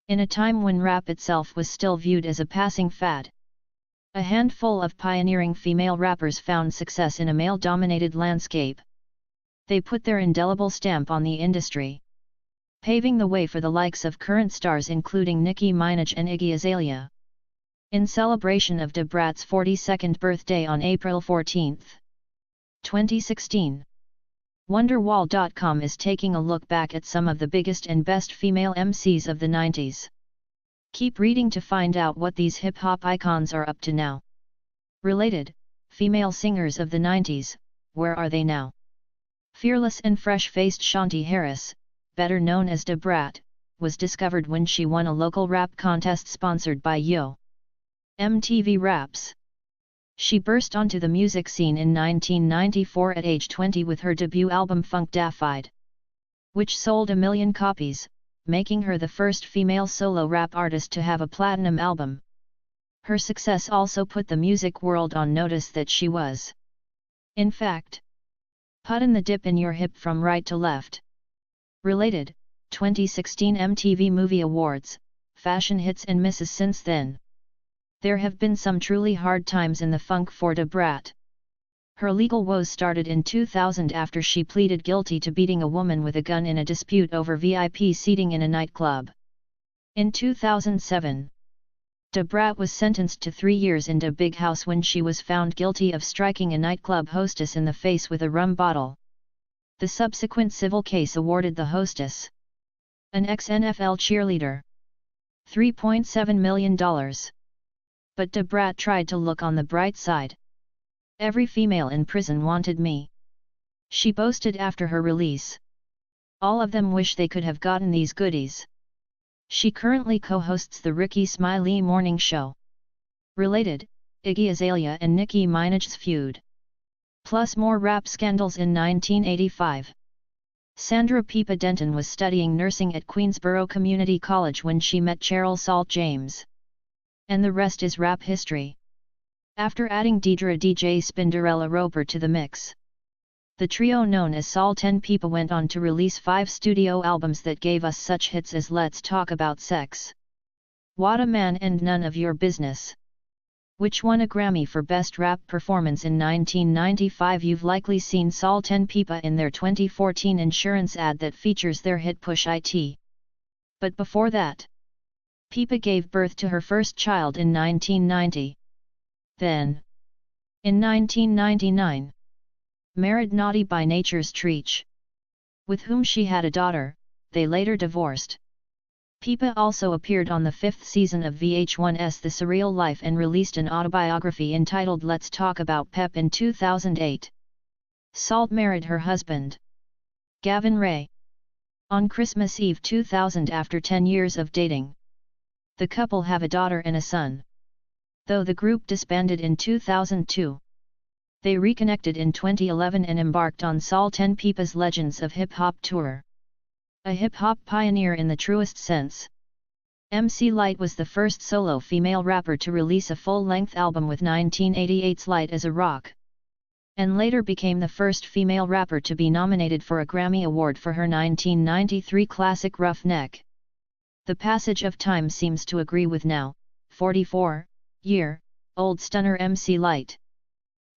in a time when rap itself was still viewed as a passing fad. A handful of pioneering female rappers found success in a male-dominated landscape. They put their indelible stamp on the industry, paving the way for the likes of current stars including Nicki Minaj and Iggy Azalea. In celebration of Da Brat's 42nd birthday on April 14, 2016, Wonderwall.com is taking a look back at some of the biggest and best female MCs of the 90s. Keep reading to find out what these hip-hop icons are up to now. Related, female singers of the 90s, where are they now? Fearless and fresh-faced Shanti Harris, better known as Da Brat, was discovered when she won a local rap contest sponsored by Yo! MTV Raps. She burst onto the music scene in 1994 at age 20 with her debut album Funkdafied, which sold 1 million copies, making her the first female solo rap artist to have a platinum album. Her success also put the music world on notice that she was, in fact, puttin' the dip in your hip from right to left. Related, 2016 MTV Movie Awards, fashion hits and misses since then. There have been some truly hard times in the funk for Da Brat. Her legal woes started in 2000 after she pleaded guilty to beating a woman with a gun in a dispute over VIP seating in a nightclub. In 2007, Da Brat was sentenced to 3 years in Da Big House when she was found guilty of striking a nightclub hostess in the face with a rum bottle. The subsequent civil case awarded the hostess, an ex-NFL cheerleader, $3.7 million. But Da Brat tried to look on the bright side. Every female in prison wanted me, she boasted after her release. All of them wish they could have gotten these goodies. She currently co-hosts the Ricky Smiley Morning Show. Related, Iggy Azalea and Nicki Minaj's feud. Plus more rap scandals in 1985. Sandra Pepa Denton was studying nursing at Queensborough Community College when she met Cheryl Salt James. And the rest is rap history. After adding Deidre DJ Spinderella Roper to the mix, the trio known as Salt-N-Pepa went on to release 5 studio albums that gave us such hits as Let's Talk About Sex, What a Man and None of Your Business, which won a Grammy for Best Rap Performance in 1995. You've likely seen Salt-N-Pepa in their 2014 insurance ad that features their hit Push It. But before that, Pepa gave birth to her first child in 1990. Then, in 1999, married Naughty by Nature's Treach, with whom she had a daughter. They later divorced. Pepa also appeared on the 5th season of VH1's The Surreal Life and released an autobiography entitled Let's Talk About Pep in 2008. Salt married her husband, Gavin Ray, on Christmas Eve 2000 after 10 years of dating. The couple have a daughter and a son. Though the group disbanded in 2002, they reconnected in 2011 and embarked on Salt-N-Pepa's Legends of Hip Hop tour. A hip-hop pioneer in the truest sense, MC Lyte was the first solo female rapper to release a full-length album with 1988's Light as a Rock, and later became the first female rapper to be nominated for a Grammy Award for her 1993 classic Rough Neck. The passage of time seems to agree with now, 44-year-old stunner MC Lyte,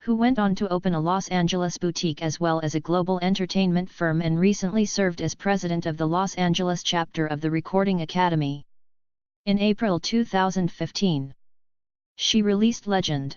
who went on to open a Los Angeles boutique as well as a global entertainment firm and recently served as president of the Los Angeles chapter of the Recording Academy. In April 2015, she released Legend,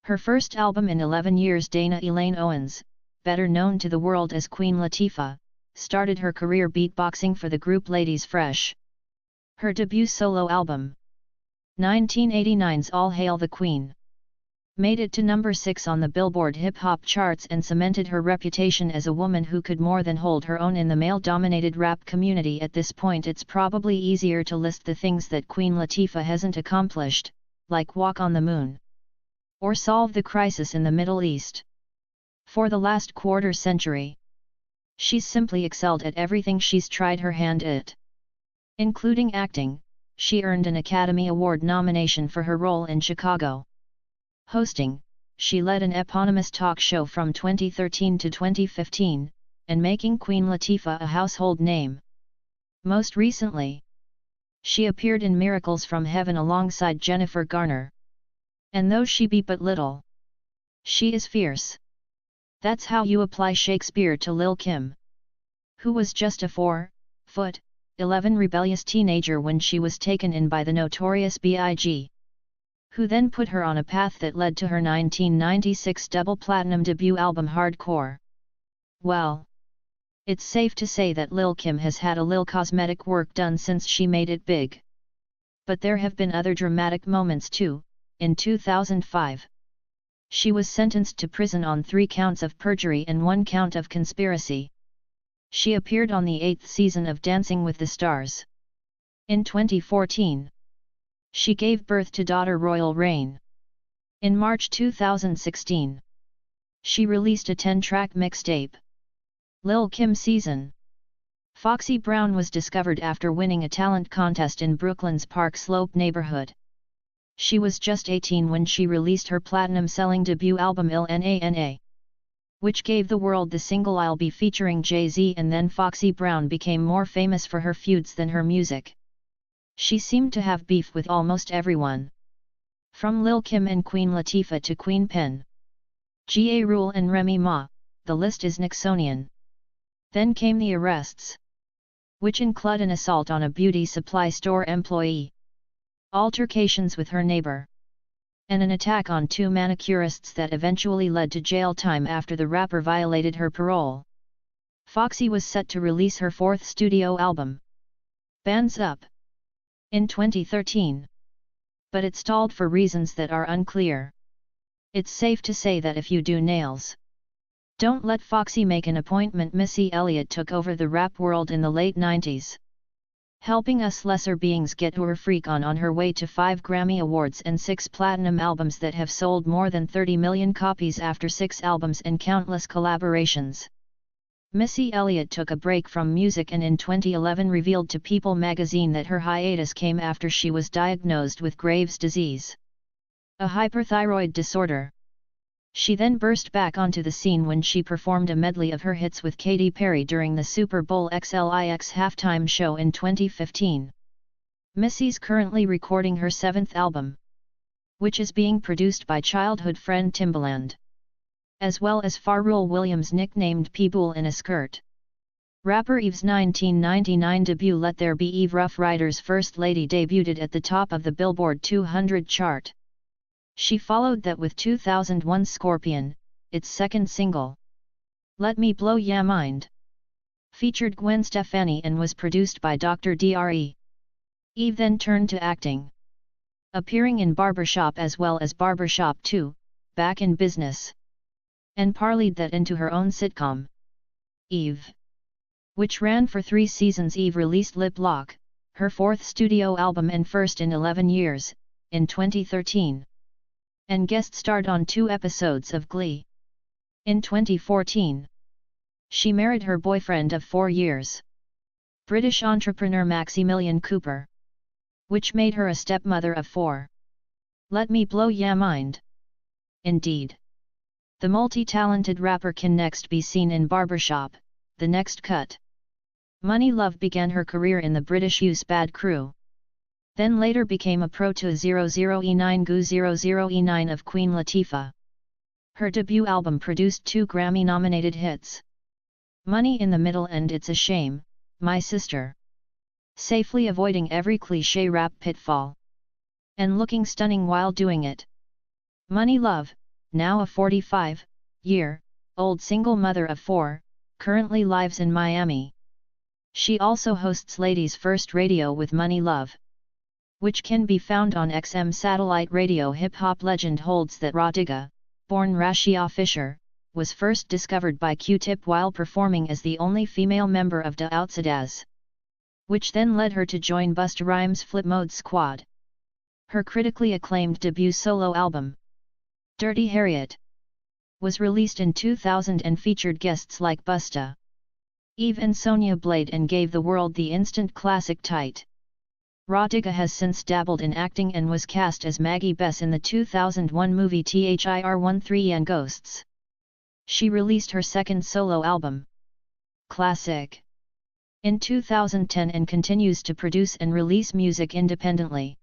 her first album in 11 years. Dana Elaine Owens, better known to the world as Queen Latifah, started her career beatboxing for the group Ladies Fresh. Her debut solo album, 1989's All Hail the Queen, made it to number 6 on the Billboard hip-hop charts and cemented her reputation as a woman who could more than hold her own in the male-dominated rap community. At this point it's probably easier to list the things that Queen Latifah hasn't accomplished, like Walk on the Moon, or solve the crisis in the Middle East. For the last quarter century, she's simply excelled at everything she's tried her hand at. Including acting, she earned an Academy Award nomination for her role in Chicago. Hosting, she led an eponymous talk show from 2013 to 2015, and making Queen Latifah a household name. Most recently, She appeared in Miracles from Heaven alongside Jennifer Garner. And though she be but little, she is fierce. That's how you apply Shakespeare to Lil Kim, who was just a 4'11" rebellious teenager when she was taken in by the Notorious B.I.G., who then put her on a path that led to her 1996 double platinum debut album Hardcore. Well, it's safe to say that Lil Kim has had a lil cosmetic work done since she made it big. But there have been other dramatic moments too. In 2005, she was sentenced to prison on 3 counts of perjury and 1 count of conspiracy. She appeared on the 8th season of Dancing with the Stars. In 2014, she gave birth to daughter Royal Reign. In March 2016, she released a 10-track mixtape, Lil Kim Season. Foxy Brown was discovered after winning a talent contest in Brooklyn's Park Slope neighborhood. She was just 18 when she released her platinum-selling debut album Il Nana, which gave the world the single I'll Be featuring Jay-Z, and then Foxy Brown became more famous for her feuds than her music. She seemed to have beef with almost everyone, from Lil Kim and Queen Latifah to Queen Pen, Ja Rule and Remy Ma, the list is Nixonian. Then came the arrests, which include an assault on a beauty supply store employee, altercations with her neighbor, and an attack on 2 manicurists that eventually led to jail time after the rapper violated her parole. Foxy was set to release her 4th studio album, Bands Up, in 2013. But it stalled for reasons that are unclear. It's safe to say that if you do nails, don't let Foxy make an appointment. Missy Elliott took over the rap world in the late 90s, helping us lesser beings get her freak on her way to 5 Grammy Awards and 6 platinum albums that have sold more than 30 million copies after 6 albums and countless collaborations. Missy Elliott took a break from music and in 2011 revealed to People magazine that her hiatus came after she was diagnosed with Graves' disease, a hyperthyroid disorder. She then burst back onto the scene when she performed a medley of her hits with Katy Perry during the Super Bowl XLIX halftime show in 2015. Missy's currently recording her 7th album, which is being produced by childhood friend Timbaland, as well as Pharrell Williams, nicknamed P-Bool in a Skirt. Rapper Eve's 1999 debut Let There Be Eve, Rough Riders' first lady, debuted at the top of the Billboard 200 chart. She followed that with 2001 Scorpion, its 2nd single. Let Me Blow Ya Mind, featured Gwen Stefani and was produced by Dr. Dre. Eve then turned to acting, appearing in Barbershop as well as Barbershop 2, Back in Business, and parlayed that into her own sitcom, Eve, which ran for 3 seasons. Eve released Lip Lock, her 4th studio album and first in 11 years, in 2013. And guest starred on 2 episodes of Glee. In 2014, she married her boyfriend of 4 years, British entrepreneur Maximilian Cooper, which made her a stepmother of 4. Let Me Blow Ya Mind. Indeed, the multi-talented rapper can next be seen in Barbershop, The Next Cut. Money Love began her career in the British Use Bad Crew, then later became a pro to 00E9 Goo 00E9 of Queen Latifah. Her debut album produced 2 Grammy-nominated hits, Money in the Middle and It's a Shame, My Sister, safely avoiding every cliché rap pitfall, and looking stunning while doing it. Money Love, now a 45-year-old single mother of 4, currently lives in Miami. She also hosts Ladies First Radio with Money Love, which can be found on XM satellite radio. Hip-hop legend holds that Rah Digga, born Rashia Fisher, was first discovered by Q-Tip while performing as the only female member of Da Outsidaz, which then led her to join Busta Rhymes' Flip Mode Squad. Her critically acclaimed debut solo album, Dirty Harriet, was released in 2000 and featured guests like Busta, Eve and Sonya Blade, and gave the world the instant classic Tight. Rah Digga has since dabbled in acting and was cast as Maggie Bess in the 2001 movie THIR13 and Ghosts. She released her 2nd solo album, Classic, in 2010 and continues to produce and release music independently.